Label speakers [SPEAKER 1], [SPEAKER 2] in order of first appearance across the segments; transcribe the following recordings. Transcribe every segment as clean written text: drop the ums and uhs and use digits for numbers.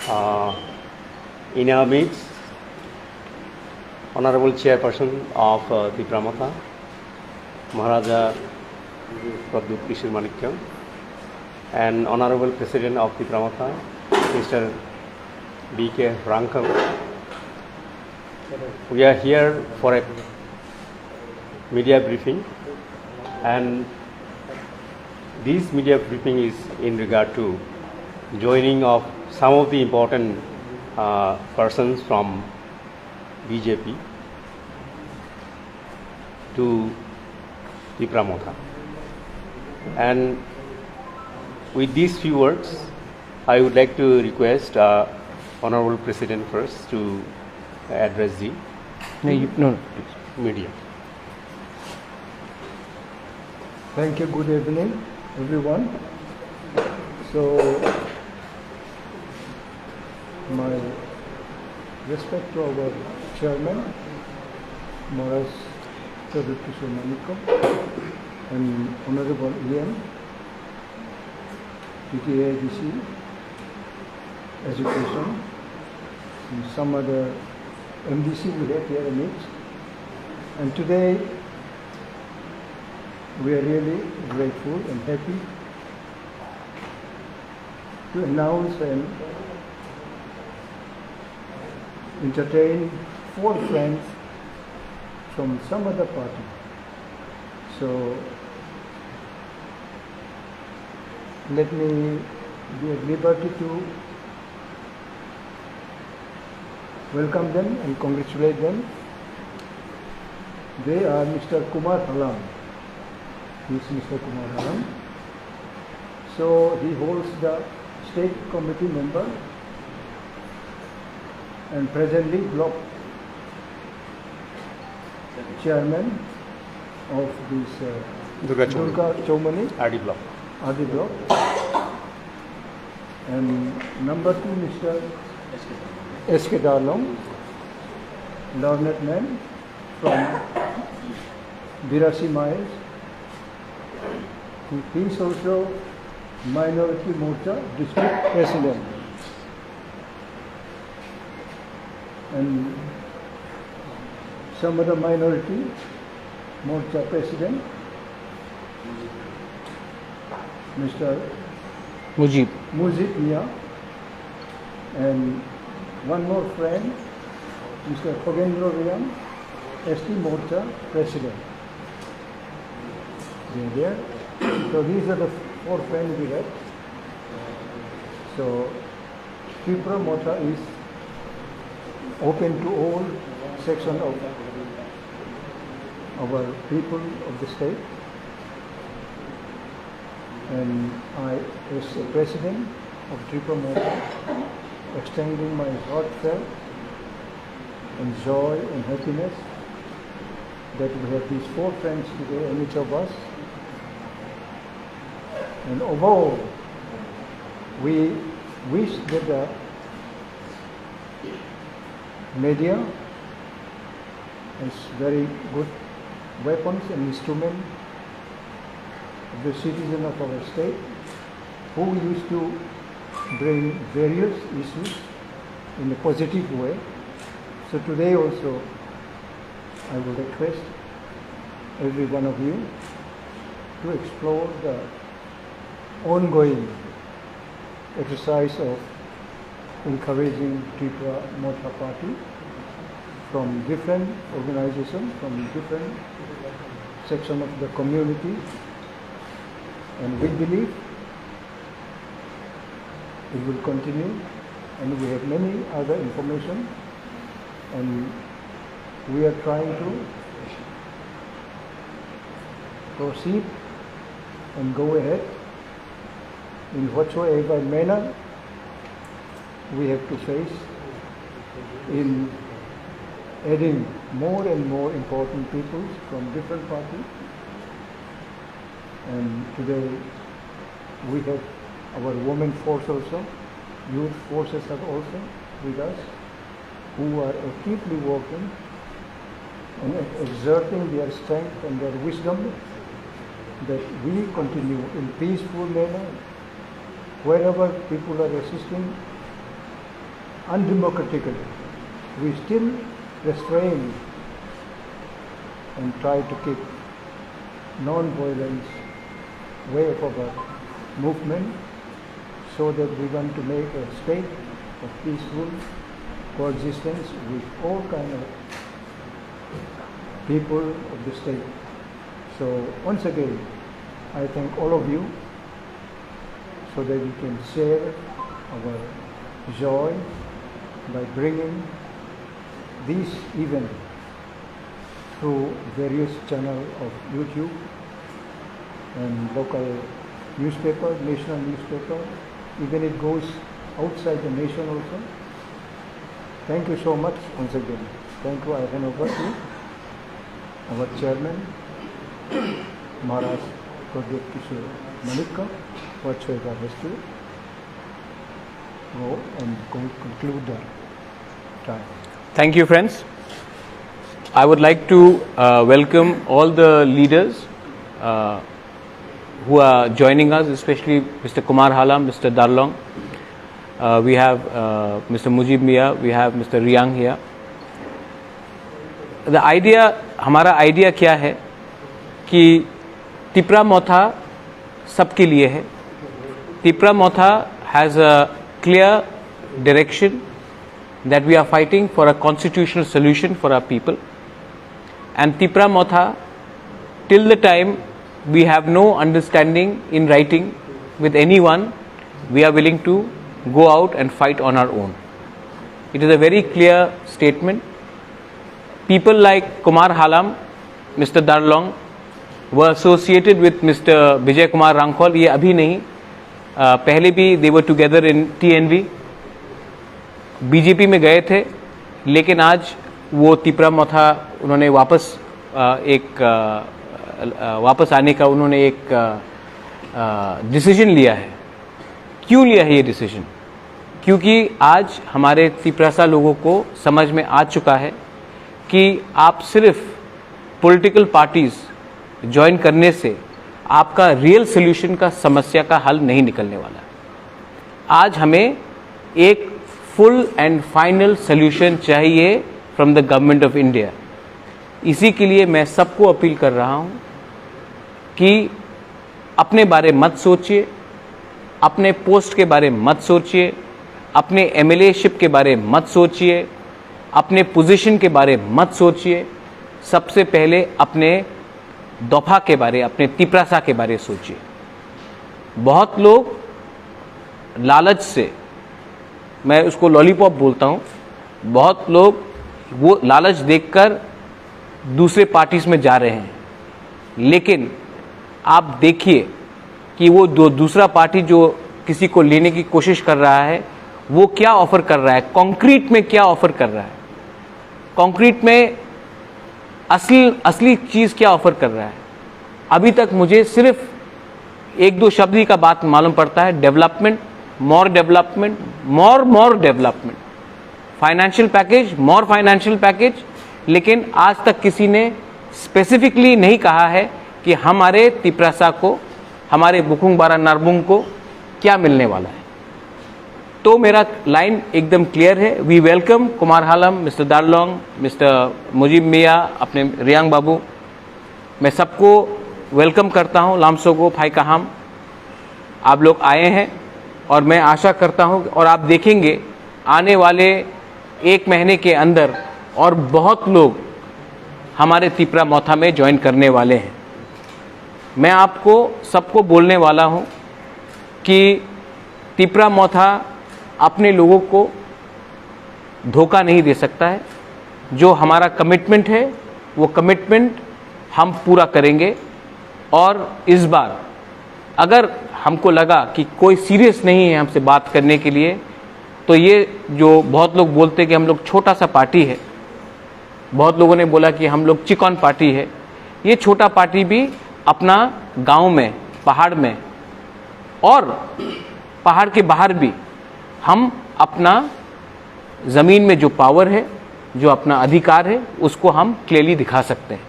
[SPEAKER 1] Uh, in our midst, Honorable Chairperson of Tipra Motha, Maharaja Pradut Kishore Manikyam, and Honorable President of Tipra Motha, Mr. B.K. Rankam. We are here for a media briefing, and this media briefing is in regard to joining of some of the important persons from BJP to Tipra Motha. And with these few words, I would like to request Honorable President first to address the media.
[SPEAKER 2] Thank you. Good evening, everyone. So, my respect to our chairman, Maharaja Pradut Kishore Manikyam, and Honorable EM, PTADC, Education, and some other MDC we have here in it. And today, we are really grateful and happy to announce and entertain 4 friends from some other party. So let me be at liberty to welcome them and congratulate them. They are Mr. Kumar Halam. He is Mr. Kumar Halam. So he holds the state committee member and presently block chairman of this Durga Chaumani
[SPEAKER 1] RD block.
[SPEAKER 2] RD block. And number 2, Mr. S.K. Darlong, learned man from Birasi miles. He is also Minority Morcha District President. And some other minority Morcha President, Mr. Mujib Mia, and one more friend, Mr. Khogendro Riyan, ST Morcha President. They are there. So these are the 4 friends we have. So Tipra Motha is open to all sections of our people of the state, and I, as the president of Tipra Motha, extending my heartfelt and joy and happiness that we have these 4 friends today, and each of us. And overall, we wish that the media is very good weapons and instruments of the citizen of our state who used to bring various issues in a positive way. So today also I would request every one of you to explore the ongoing exercise of encouraging Tipra Motha Party from different organizations, from different sections of the community, and we believe it will continue, and we have many other information, and we are trying to proceed and go ahead in whatsoever manner we have to face in adding more and more important people from different parties. And today we have our women force also, youth forces are also with us, who are actively working and exerting their strength and their wisdom, that we continue in peaceful manner wherever people are assisting undemocratically, we still restrain and try to keep non-violence way of our movement, so that we want to make a state of peaceful coexistence with all kind of people of the state. So once again, I thank all of you, so that we can share our joy by bringing this event through various channels of YouTube and local newspaper, national newspaper, even it goes outside the nation also. Thank you so much once again. Thank you. I hand over to our chairman, Maharaj Pradeep Kishore Manika, for Chega has to go and conclude the time.
[SPEAKER 3] Thank you, friends. I would like to welcome all the leaders who are joining us, especially Mr. Kumar Halam, Mr. Darlong. We have Mr. Mujib Mia, we have Mr. Riang here. The idea, हमारा idea क्या है कि Tipra Motha सबके लिए है. Tipra Motha has a clear direction that we are fighting for a constitutional solution for our people. And Tipra Motha, till the time we have no understanding in writing with anyone, we are willing to go out and fight on our own. It is a very clear statement. People like Kumar Halam, Mr. Darlong were associated with Mr. Vijay Kumar Rangkhol. ये अभी नहीं, पहले भी they were together in TNV. BJP में गए थे, लेकिन आज वो तिपरा मोथा उन्होंने वापस आने का उन्होंने एक डिसीजन लिया है. क्यों लिया है ये डिसीजन? क्योंकि आज हमारे तिपरासा लोगों को समझ में आ चुका है कि आप सिर्फ पॉलिटिकल पार्टीज ज्वाइन करने से आपका रियल सोल्यूशन का समस्या का हल नहीं निकलने वाला. आज हमें एक फुल एंड फाइनल सोल्यूशन चाहिए from the government of India. इसी के लिए मैं सबको अपील कर रहा हूं कि अपने बारे मत सोचिए, अपने पोस्ट के बारे मत सोचिए, अपने एमएलए-शिप के बारे मत सोचिए, अपने पोजीशन के बारे मत सोचिए. सबसे पहले अपने दफा के बारे, अपने तिपरासा के बारे सोचिए. बहुत लोग लालच से, मैं उसको लॉलीपॉप बोलता हूं, बहुत लोग वो लालच देखकर दूसरे पार्टीज में जा रहे हैं. लेकिन आप देखिए कि वो दूसरा पार्टी जो किसी को लेने की कोशिश कर रहा है, वो क्या ऑफर कर रहा है, कॉन्क्रीट में क्या ऑफर कर रहा है, कॉन्क्रीट में असली चीज क्या ऑफर कर रहा है. अभी तक मुझे सिर्फ एक दो शब्द ही का बात मालूम पड़ता है. डेवलपमेंट, मोर डेवलपमेंट, मोर डेवलपमेंट, फाइनेंशियल पैकेज, मोर फाइनेंशियल पैकेज. लेकिन आज तक किसी ने स्पेसिफिकली नहीं कहा है कि हमारे तिपरासा को, हमारे बुकुंग बारा नारबुंग को क्या मिलने वाला है. तो मेरा लाइन एकदम क्लियर है. We welcome Kumar Halam, mister Darlong, mister Mujib Mia, अपने रियांग बाबू. मैं सबको वेलकम करता हूं. लामसोगो फाई कहाम, आप लोग आए हैं और मैं आशा करता हूं और आप देखेंगे आने वाले एक महीने के अंदर और बहुत लोग हमारे तिपरा मोथा में ज्वाइन करने वाले हैं. मैं आपको सबको बोलने वाला हूं कि तिपरा मोथा अपने लोगों को धोखा नहीं दे सकता है. जो हमारा कमिटमेंट है वो कमिटमेंट हम पूरा करेंगे. और इस बार अगर हमको लगा कि कोई सीरियस नहीं है हमसे बात करने के लिए, तो ये जो बहुत लोग बोलते कि हम लोग छोटा सा पार्टी है, बहुत लोगों ने बोला कि हम लोग चिकन पार्टी है, ये छोटा पार्टी भी अपना गांव में, पहाड़ में और पहाड़ के बाहर भी हम अपना ज़मीन में जो पावर है, जो अपना अधिकार है, उसको हम क्लियरली दिखा सकते हैं.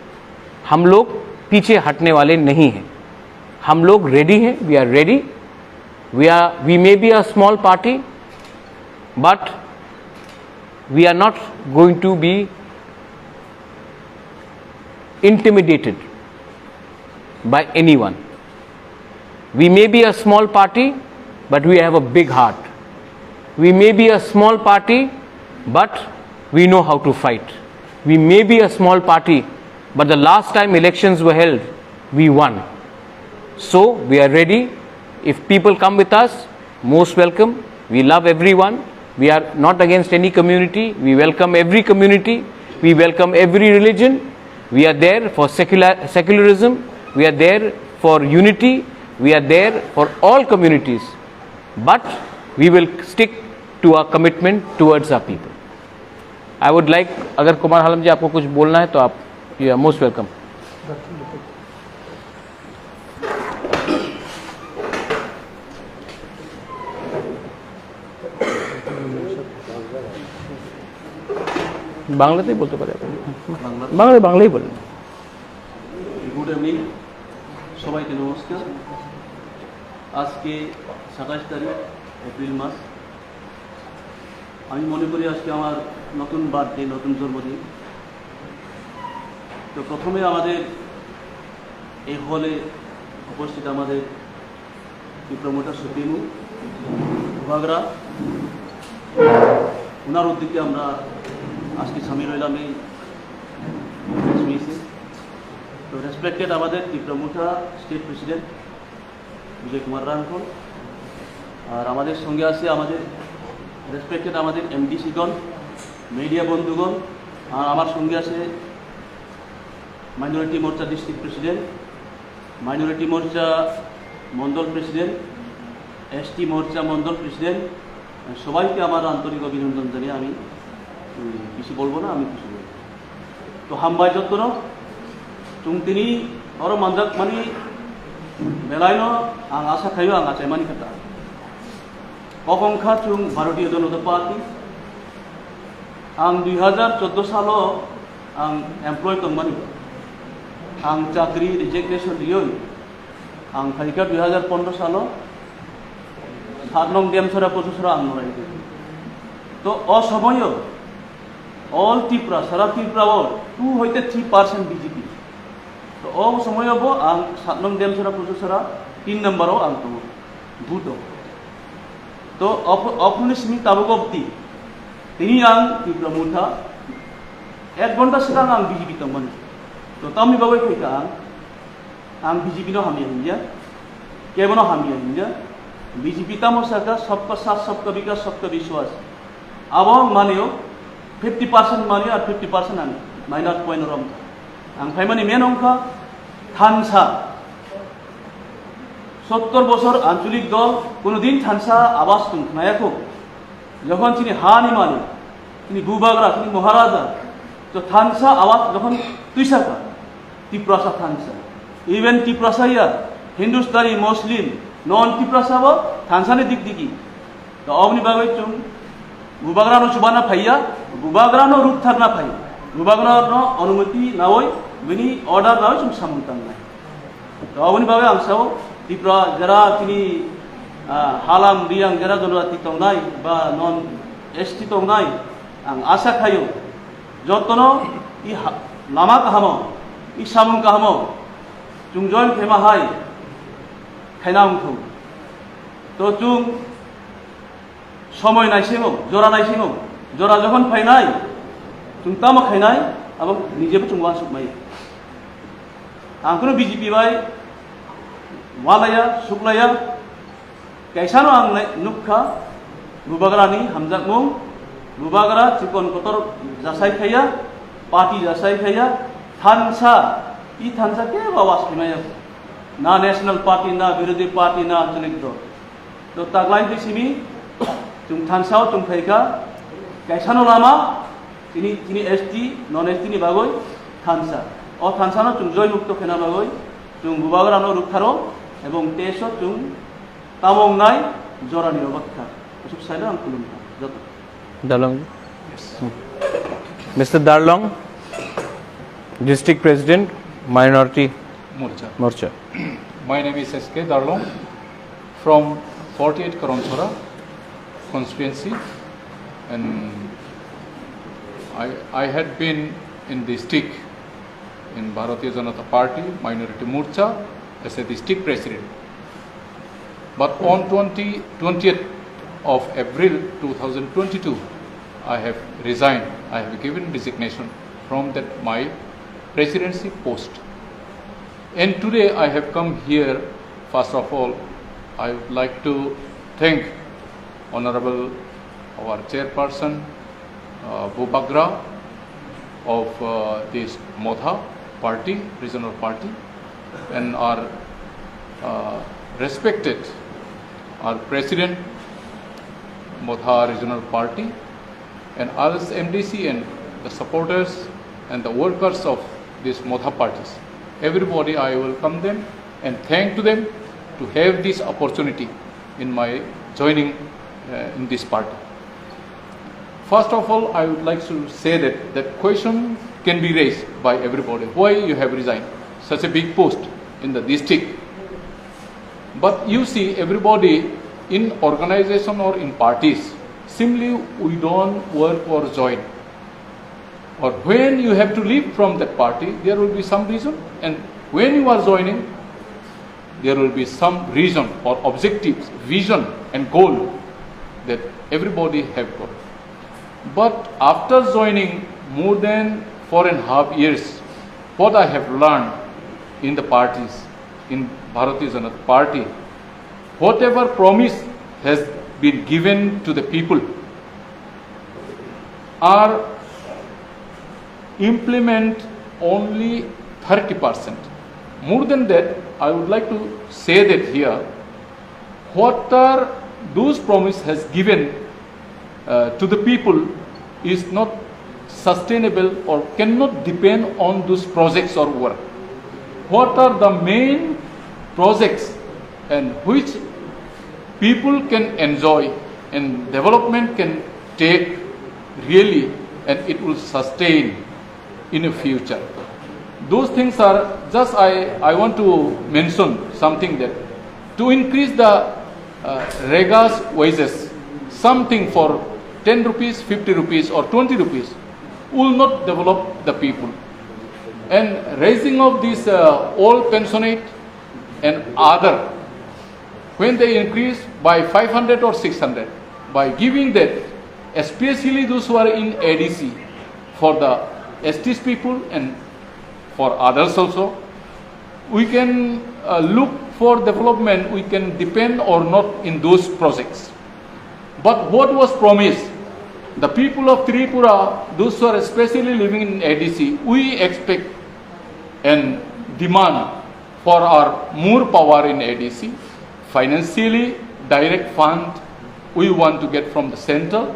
[SPEAKER 3] हम लोग पीछे हटने वाले नहीं हैं. हम लोग रेडी हैं. We are ready. We may be a small party, but we are not going to be intimidated by anyone. We may be a small party, but we have a big heart. We may be a small party, but we know how to fight. We may be a small party, but the last time elections were held, we won. So we are ready. If people come with us, most welcome. We love everyone. We are not against any community. We welcome every community. We welcome every religion. We are there for secularism. We are there for unity. We are there for all communities. But we will stick to our commitment towards our people. I would like, अगर कुमार हालम जी आपको कुछ बोलना है तो आप, you are most welcome. বাংলাতেই বলতে পারে, বাংলাই বলেন।
[SPEAKER 4] গুড ইভিনিং, সবাইকে নমস্কার। আজকে 27 তারিখ এপ্রিল মাস। আমি মনে করি আজকে আমার নতুন বার্থডে, নতুন জন্মদিন। তো প্রথমে আমাদের এই হলে উপস্থিত আমাদের ত্রিপুরা সুপ্রিমো ভাগরা, ওনার উদ্যোগে আমরা আজকে সামিল হইলাম এই মিছে। তো রেসপেক্টেড আমাদের ত্রিপুরা স্টেট প্রেসিডেন্ট বিজয় কুমার রাঙ্কল, আর আমাদের সঙ্গে আছে আমাদের রেসপেক্টেড আমাদের এমডিসিগণ, মিডিয়া বন্ধুগণ, আর আমার সঙ্গে আছে মাইনরিটি মোর্চা ডিস্ট্রিক্ট প্রেসিডেন্ট, মাইনরিটি মোর্চা মন্ডল প্রেসিডেন্ট, এসটি মোর্চা মন্ডল প্রেসিডেন্ট। সবাইকে আমার আন্তরিক অভিনন্দন জানিয়ে আমি কিছু বলবো না, আমি কিছু বলবো। তো হামবাই যত্ন তিনি আরো মানজাক মানে বেলাইন আং আশা খাইও আং আচাই মানি খাতা কখংখা চুং ভারতীয় জনতা পার্টি आं 2014 सालाव आं एमप्लय दंमोन। आं चाकरी रिजिगनेशन लियो। आं फाइका 2015 सालाव 7 नং डेमसरा प्रसेसरा आं नराय। तो असमय ऑल त्रिपुरा सारा त्रिपुरा 2 হইতে 3% बीजेपी। तो असमयबो आं 7 नং डेमसरा प्रसेसरा 3 नम्बराव आं दङ भूत। तो अपनी सिमी ताबुगब्दी তিনি आं ত্রিপুরা মুথা 1 घन्टा सिगां आं बीजेपी दंमोन। तो तामनि बागै फैका आं बीजेपी नो हामिया हिंजा केबनो हामिया हिंजा बीजेपी तामो सरकार सबका साथ सबका विकास सबका विश्वास अब मानियो 50% मानियो और 50% आं माइनस पॉइंट रम आं फाइमानि मेन अंका थानसा 70 বছর আঞ্চলিক দল কোনদিন থানসা আবাস তুলনায়াকো যখন তিনি হানি মালিক তিনি গুবাগরা তিনি মহারাজা তো থানসা আওয়াজ যখন তুইসাকা ত্রিপুরাসা থানসা ইভেন ত্রিপুরাসাইয়া হিন্দুস্তানি মুসলিম নন ত্রিপুরাসাব থানসানি দিক দিকি তো অবনি বাগৈ চুং গুবাগরানো সুবানা ফাইয়া গুবাগরানো রূপ থাকনা ফাই গুবাগরানো অনুমতি নাওই বিনি অর্ডার নাওই চুং সামন্তাং নাই তো অবনি বাগৈ আংসাও ত্রিপুরা যারা তিনি हालाम रियां जरा जनजाति तंगनाय बा नन एसटी तंगनाय आं आशा खायो जतनो इ लामा काहामो इ सामुं काहामो जुं जयन फेमा हाय खायनांखौ तो जुं समय नायसिङो जरा जखन फायनाय जुं तामा खायनाय अब निजेबो जुं वान सुकमाय आंखौनो बीजेपी बाय वालाया सुकलाया कैसानो आं नुखा गुबागरानी हामजाकमुं गुबागरा चिकन कतर जासाय खाया पार्टी जासाय खाया थानसा इ थानसा के आवाज खिमाया ना नेशनल पार्टी ना विरोधी पार्टी ना आंचलिक दल तो तागलाय दिसिमी जुं थानसाव जुं फैका कैसानो लामा तिनी एसटी नन एसटी नि बागै थानसा अ थानसानो जुं जय मुक्त फेना बागै जुं गुबागरानो रुखारो एवं तेसो जुं तामों नाय जरानी अबक्का उसुक साइला आं खुलुमता जत
[SPEAKER 3] Darlong. Yes. Mr. Darlong, District President, Minority Morcha.
[SPEAKER 5] My name is SK Darlong from 48 Karonchora constituency, and I had been in district in Bharatiya Janata Party, Minority Morcha, as a district president. But on 20th of April 2022, I have resigned. I have given resignation from that my presidency post. And today I have come here. First of all, I would like to thank Honorable our chairperson, Bubagra of this Motha party, regional party, and our respected our president, Motha regional party, and others MDC and the supporters and the workers of these Motha parties. Everybody, I welcome them and thank to them to have this opportunity in my joining in this party. First of all, I would like to say that that question can be raised by everybody. Why you have resigned such a big post in the district? But you see, everybody in organization or in parties, simply we don't work or join. Or when you have to leave from that party, there will be some reason. And when you are joining, there will be some reason or objectives, vision and goal that everybody have got. But after joining more than 4.5 years, what I have learned in the parties, in Bharatiya Janata Party, whatever promise has been given to the people are implement only 30%. More than that, I would like to say that here, what are those promise has given to the people is not sustainable or cannot depend on those projects or work. What are the main projects and which people can enjoy and development can take really and it will sustain in the future. Those things are just I want to mention something that to increase the regas wages, something for 10 rupees, 50 rupees or 20 rupees will not develop the people. And raising of this old pensionate and other, when they increase by 500 or 600, by giving that, especially those who are in ADC, for the STs people and for others also, we can look for development, we can depend or not in those projects. But what was promised? The people of Tripura, those who are especially living in ADC, we expect and demand for our more power in ADC, financially, direct fund, we want to get from the center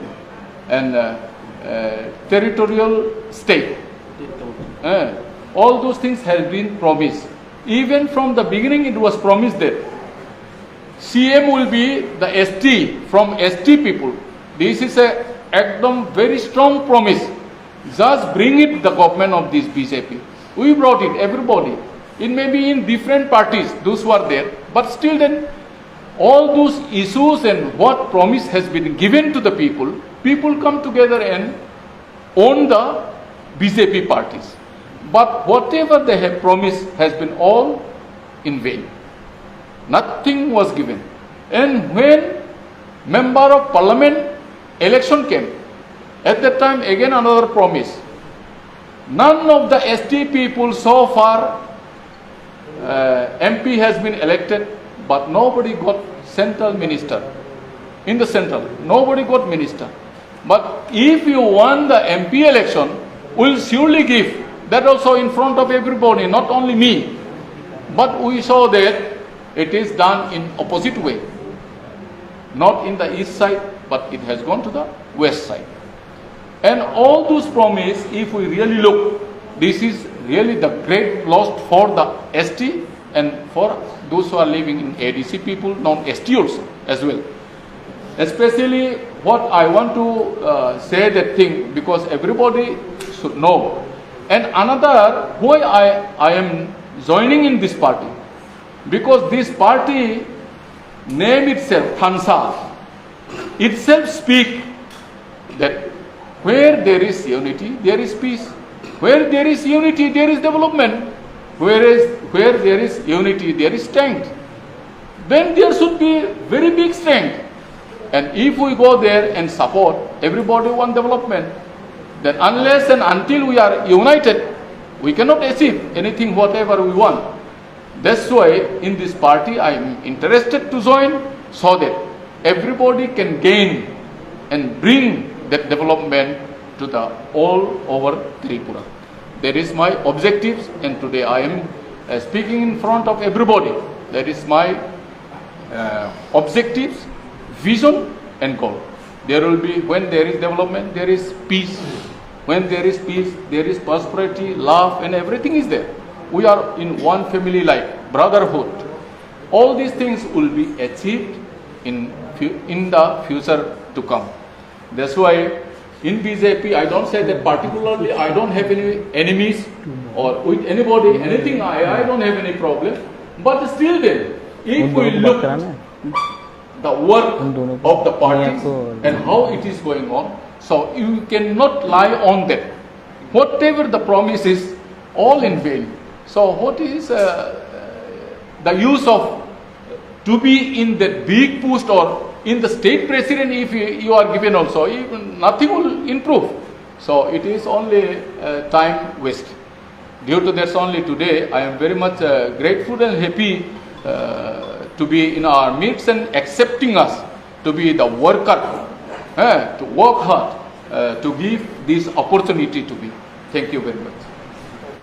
[SPEAKER 5] and territorial state. All those things have been promised. Even from the beginning it was promised that CM will be the ST from ST people. This is a very strong promise. Just bring it the government of this BJP. We brought it, everybody. It may be in different parties, those who are there, but still then all those issues and what promise has been given to the people, people come together and own the BJP parties. But whatever they have promised has been all in vain. Nothing was given. And when member of parliament election came, at that time again another promise. None of the ST people so far MP has been elected, but nobody got central minister. In the central, nobody got minister. But if you won the MP election, we'll surely give. That also in front of everybody, not only me. But we saw that it is done in opposite way. Not in the east side, but it has gone to the west side. And all those promises, if we really look, this is really the great loss for the ST and for those who are living in ADC people, non-ST also as well. Especially what I want to say that thing, because everybody should know. And another, why I am joining in this party, because this party name itself, Thansa, itself speak that Where there is unity, there is peace. Where there is unity, there is development. Where there is unity, there is strength. Then there should be very big strength. And if we go there and support everybody one development, then unless and until we are united, we cannot achieve anything whatever we want. That's why in this party I am interested to join, so that everybody can gain and bring that development to the all over Tripura. That is my objectives, and today I am speaking in front of everybody. That is my objectives, vision and goal. There will be, when there is development, there is peace. When there is peace, there is prosperity, love, and everything is there. We are in one family life, brotherhood. All these things will be achieved in the future to come. That's why in BJP, I don't say that particularly I don't have any enemies or with anybody, anything, I don't have any problem. But still then, if we look the work of the parties and how it is going on, so you cannot lie on that. Whatever the promise is, all in vain. So what is the use of to be in that big post or in the state president if you are given also? Even nothing will improve. So it is only time waste. Due to that only today, I am very much grateful and happy to be in our midst and accepting us to be the worker, to work hard, to give this opportunity to be. Thank you very much.